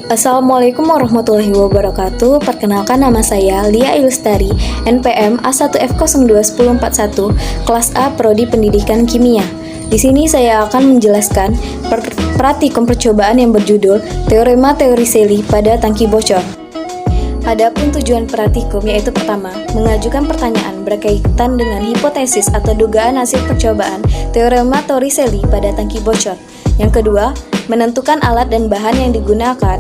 Assalamualaikum warahmatullahi wabarakatuh. Perkenalkan, nama saya Lia Ilustari, NPM A1F021041, kelas A Prodi Pendidikan Kimia. Di sini saya akan menjelaskan praktikum percobaan yang berjudul Teorema Torricelli pada tangki bocor. Adapun tujuan praktikum yaitu pertama, mengajukan pertanyaan berkaitan dengan hipotesis atau dugaan hasil percobaan Teorema Torricelli pada tangki bocor. Yang kedua, menentukan alat dan bahan yang digunakan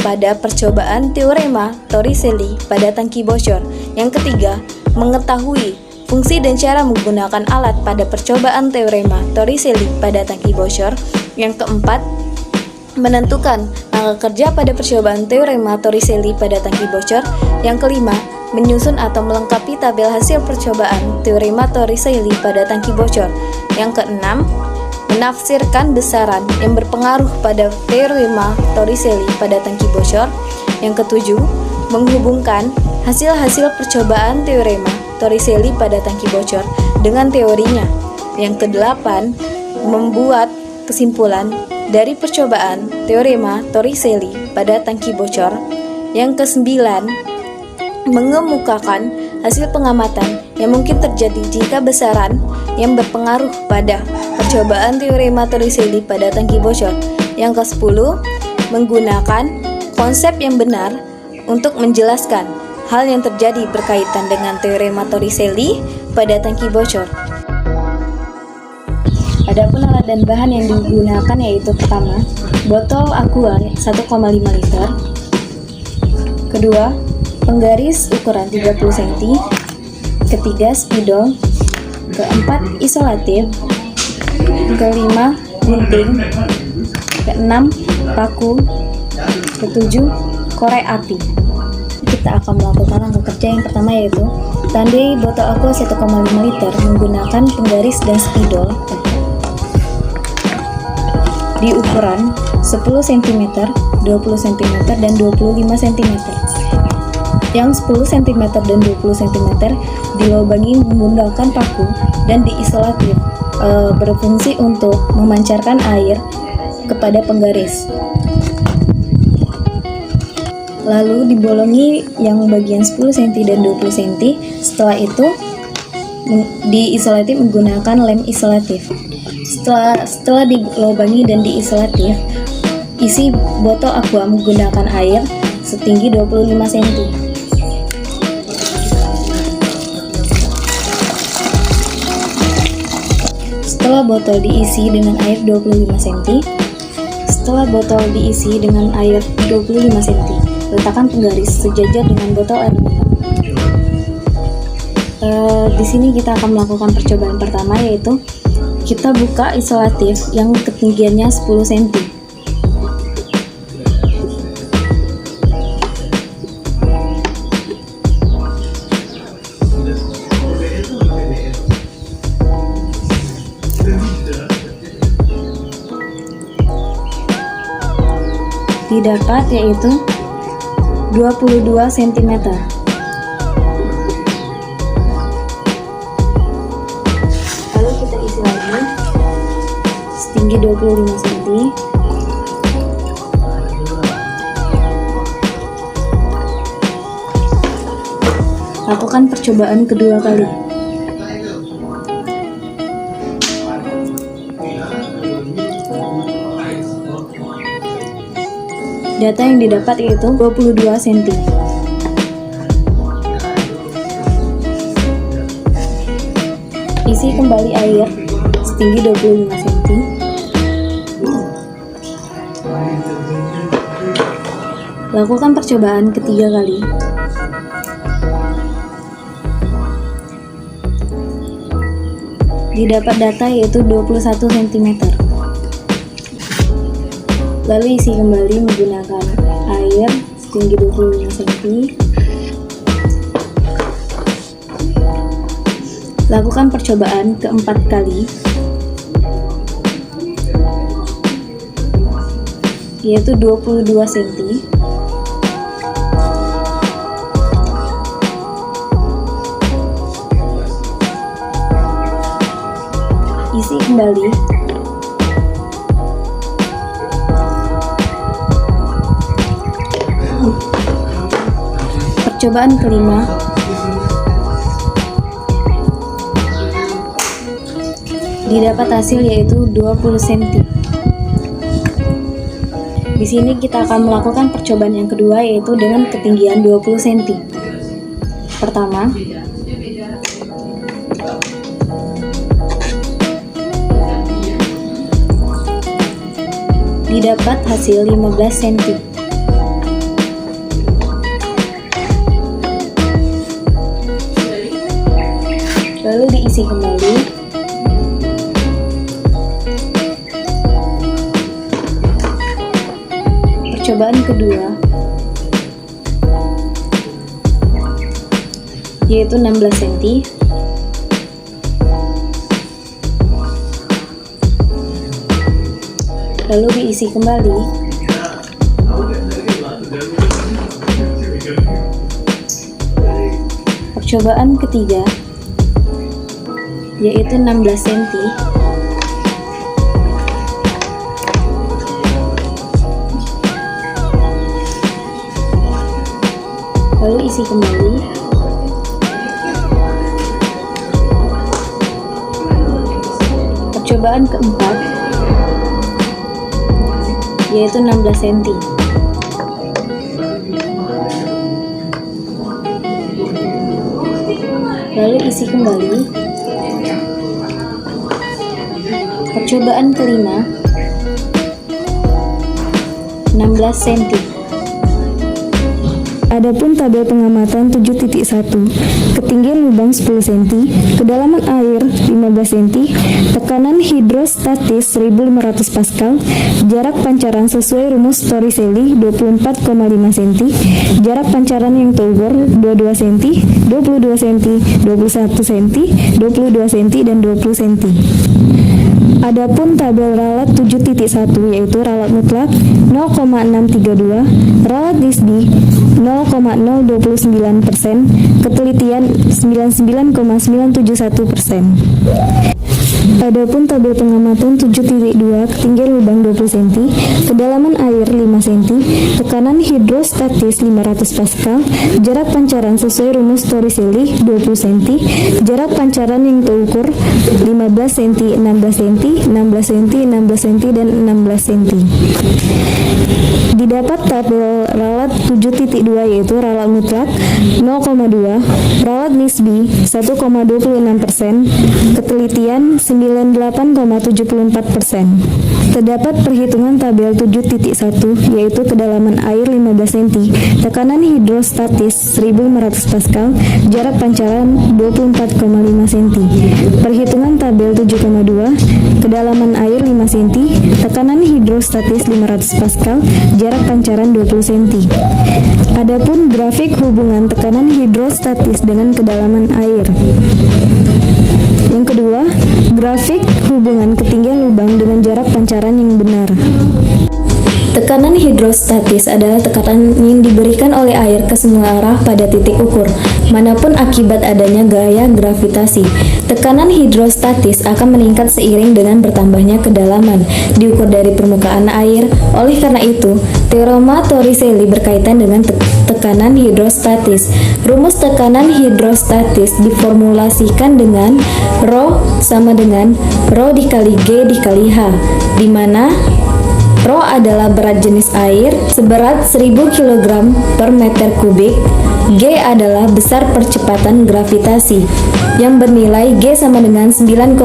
pada percobaan Teorema Torricelli pada tangki bocor. Yang ketiga, mengetahui fungsi dan cara menggunakan alat pada percobaan Teorema Torricelli pada tangki bocor. Yang keempat, menentukan langkah kerja pada percobaan Teorema Torricelli pada tangki bocor. Yang kelima, menyusun atau melengkapi tabel hasil percobaan Teorema Torricelli pada tangki bocor. Yang keenam, menafsirkan besaran yang berpengaruh pada Teorema Torricelli pada tangki bocor. Yang ketujuh, menghubungkan hasil-hasil percobaan Teorema Torricelli pada tangki bocor dengan teorinya. Yang kedelapan, membuat kesimpulan dari percobaan Teorema Torricelli pada tangki bocor. Yang kesembilan, mengemukakan hasil pengamatan yang mungkin terjadi jika besaran yang berpengaruh pada percobaan Teorema Torricelli pada tangki bocor. Yang ke-10, menggunakan konsep yang benar untuk menjelaskan hal yang terjadi berkaitan dengan Teorema Torricelli pada tangki bocor. Adapun alat dan bahan yang digunakan yaitu pertama, botol aqua 1,5 liter. Kedua, penggaris ukuran 30 cm. Ketiga, spidol. Keempat, isolatif. Kelima, gunting. Keenam, paku. Ketujuh, korek api. Kita akan melakukan langkah kerja yang pertama yaitu tandai botol aqua 1,5 liter menggunakan penggaris dan spidol di ukuran 10 cm, 20 cm, dan 25 cm. Yang 10 cm dan 20 cm dilubangi menggunakan paku dan diisolatif, berfungsi untuk memancarkan air kepada penggaris. Lalu dibolongi yang bagian 10 cm dan 20 cm. Setelah itu diisolatif menggunakan lem isolatif. Setelah dilubangi dan diisolatif, isi botol aqua menggunakan air setinggi 25 cm. Setelah botol diisi dengan air 25 cm, letakkan penggaris sejajar dengan botol air minum. Di sini kita akan melakukan percobaan pertama yaitu kita buka isolatif yang ketinggiannya 10 cm. Didapat yaitu 22 cm. Lalu kita isi lagi setinggi 25 cm. Lakukan percobaan kedua kali. Data yang didapat yaitu 22 cm. Isi kembali air setinggi 25 cm. Lakukan percobaan ketiga kali. Didapat data yaitu 21 cm. Lalu isi kembali menggunakan air setinggi 25 cm. Lakukan percobaan keempat kali, yaitu 22 cm. Isi kembali. Percobaan kelima, didapat hasil yaitu 20 cm. Di sini kita akan melakukan percobaan yang kedua yaitu dengan ketinggian 20 cm. Pertama, didapat hasil 15 cm. Lalu diisi kembali. Percobaan kedua yaitu 16 cm. Lalu diisi kembali. Percobaan ketiga yaitu 16 cm. Lalu isi kembali. Percobaan keempat yaitu 16 cm. Lalu isi kembali. Percobaan kelima 16 cm. Adapun tabel pengamatan 7.1, ketinggian lubang 10 cm, kedalaman air 15 cm, tekanan hidrostatis 1500 Pascal, jarak pancaran sesuai rumus Torricelli 24,5 cm, jarak pancaran yang terukur 22 cm, 22 cm, 21 cm, 22 cm, dan 20 cm. Adapun tabel ralat 7.1 yaitu ralat mutlak 0,632, ralat nisbi 0,029%, ketelitian 99,971%. Adapun tabel pengamatan 7.2, ketinggian lubang 20 cm, kedalaman air 5 cm, tekanan hidrostatis 500 Pascal, jarak pancaran sesuai rumus Torricelli 20 cm, jarak pancaran yang terukur 15 cm, 16 cm, 16 cm, 16 cm, dan 16 cm. Didapat tabel ralat 7.2 yaitu ralat mutlak 0,2, ralat nisbi 1,26%, ketelitian 98,74%. Terdapat perhitungan tabel 7.1 yaitu kedalaman air 15 cm, tekanan hidrostatis 1500 Pascal, jarak pancaran 24,5 cm. Perhitungan tabel 7,2, kedalaman air 5 cm, tekanan hidrostatis 500 Pascal, jarak pancaran 20 cm. Adapun grafik hubungan tekanan hidrostatis dengan kedalaman air. Yang kedua, grafik hubungan ketinggian lubang dengan jarak pancaran yang benar. Tekanan hidrostatis adalah tekanan yang diberikan oleh air ke semua arah pada titik ukur, manapun akibat adanya gaya gravitasi. Tekanan hidrostatis akan meningkat seiring dengan bertambahnya kedalaman diukur dari permukaan air. Oleh karena itu, teorema Torricelli berkaitan dengan tekanan hidrostatis. Rumus tekanan hidrostatis diformulasikan dengan Rho sama dengan Rho dikali G dikali H, di mana Rho adalah berat jenis air seberat 1000 kg per meter kubik. G adalah besar percepatan gravitasi yang bernilai G sama dengan 9,8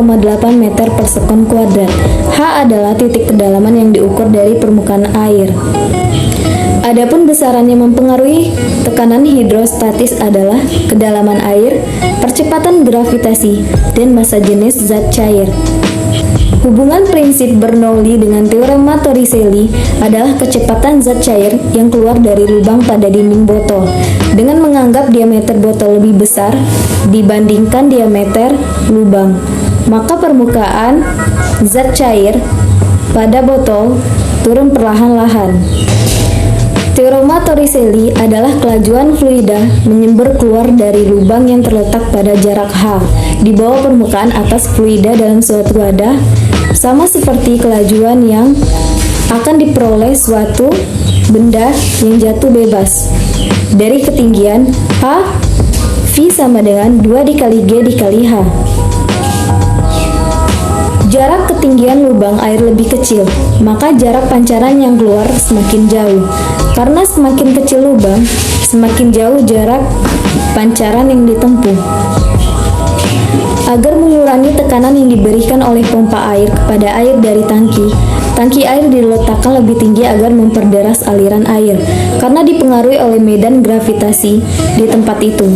meter per sekon kuadrat. H adalah titik kedalaman yang diukur dari permukaan air. Adapun besaran yang mempengaruhi tekanan hidrostatis adalah kedalaman air, percepatan gravitasi, dan massa jenis zat cair. Hubungan prinsip Bernoulli dengan teorema Torricelli adalah kecepatan zat cair yang keluar dari lubang pada dinding botol dengan menganggap diameter botol lebih besar dibandingkan diameter lubang. Maka permukaan zat cair pada botol turun perlahan-lahan. Teorema Torricelli adalah kelajuan fluida menyembur keluar dari lubang yang terletak pada jarak H di bawah permukaan atas fluida dalam suatu wadah, sama seperti kelajuan yang akan diperoleh suatu benda yang jatuh bebas dari ketinggian H, V sama dengan 2 dikali G dikali H. Jarak ketinggian lubang air lebih kecil, maka jarak pancaran yang keluar semakin jauh. Karena semakin kecil lubang, semakin jauh jarak pancaran yang ditempuh. Agar mengurangi tekanan yang diberikan oleh pompa air kepada air dari tangki, tangki air diletakkan lebih tinggi agar memperderas aliran air, karena dipengaruhi oleh medan gravitasi di tempat itu.